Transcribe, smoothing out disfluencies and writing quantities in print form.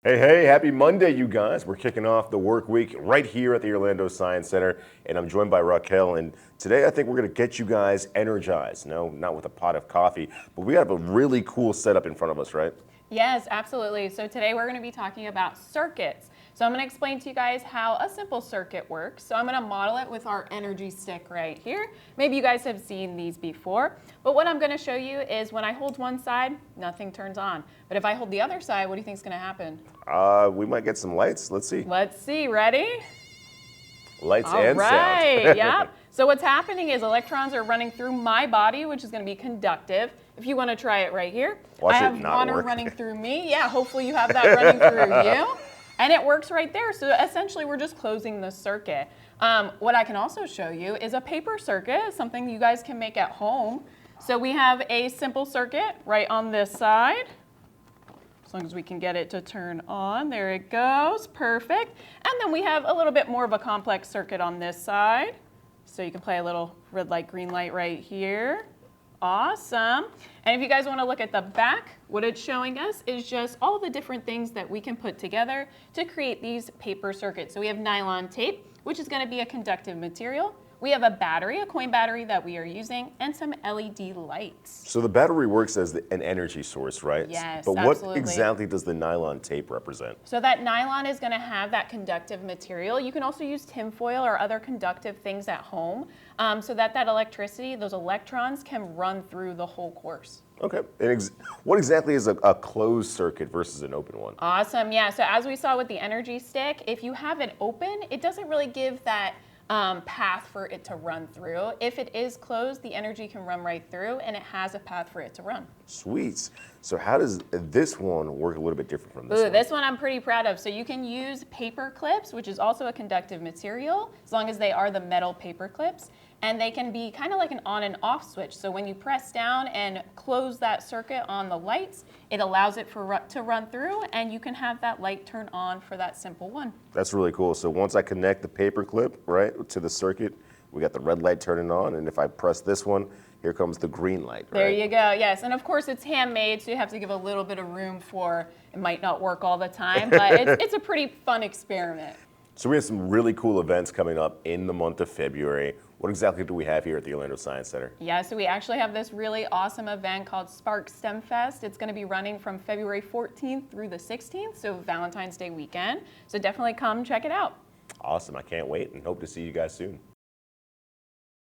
Hey, hey, happy Monday, you guys. We're kicking off the work week right here at the Orlando Science Center, and I'm joined by Raquel, and today I think we're gonna get you guys energized. No, not with a pot of coffee, but we have a really cool setup in front of us, right? Yes, absolutely. So today we're going to be talking about circuits. So I'm going to explain to you guys how a simple circuit works. So I'm going to model it with our energy stick right here. Maybe you guys have seen these before, but what I'm going to show you is when I hold one side, nothing turns on. But if I hold the other side, what do you think is going to happen? We might get some lights. Let's see. Let's see. Ready? Lights All and right, sound. yeah. So what's happening is electrons are running through my body, which is going to be conductive. If you want to try it right here, Watch I it have not water work. running through me. Yeah, hopefully you have that running through you. And it works right there. So essentially we're just closing the circuit. What I can also show you is a paper circuit, something you guys can make at home. So we have a simple circuit right on this side. As long as we can get it to turn on. There it goes, perfect. And then we have a little bit more of a complex circuit on this side. So you can play a little red light, green light right here. Awesome. And if you guys want to look at the back, what it's showing us is just all the different things that we can put together to create these paper circuits. So we have nylon tape, which is going to be a conductive material. We have a battery, a coin battery that we are using, and some LED lights. So the battery works as an energy source, right? Yes, But absolutely. what exactly does the nylon tape represent? So that nylon is going to have that conductive material. You can also use tinfoil or other conductive things at home so that electricity, those electrons, can run through the whole course. Okay. And what exactly is a closed circuit versus an open one? Awesome. Yeah. So as we saw with the energy stick, if you have it open, it doesn't really give that path for it to run through. If it is closed, the energy can run right through and it has a path for it to run. Sweet. So how does this one work a little bit different from this one? This one I'm pretty proud of. So you can use paper clips, which is also a conductive material, as long as they are the metal paper clips. And they can be kind of like an on and off switch. So when you press down and close that circuit on the lights, it allows it to run through, and you can have that light turn on for that simple one. That's really cool. So once I connect the paper clip, right, to the circuit, we got the red light turning on, and if I press this one, here comes the green light, right? There you go, yes. And of course it's handmade, so you have to give a little bit of room for it might not work all the time, but it's a pretty fun experiment. So we have some really cool events coming up in the month of February. What exactly do we have here at the Orlando Science Center? Yeah, so we actually have this really awesome event called Spark STEM Fest. It's going to be running from February 14th through the 16th, so Valentine's Day weekend. So definitely come check it out. Awesome. I can't wait and hope to see you guys soon.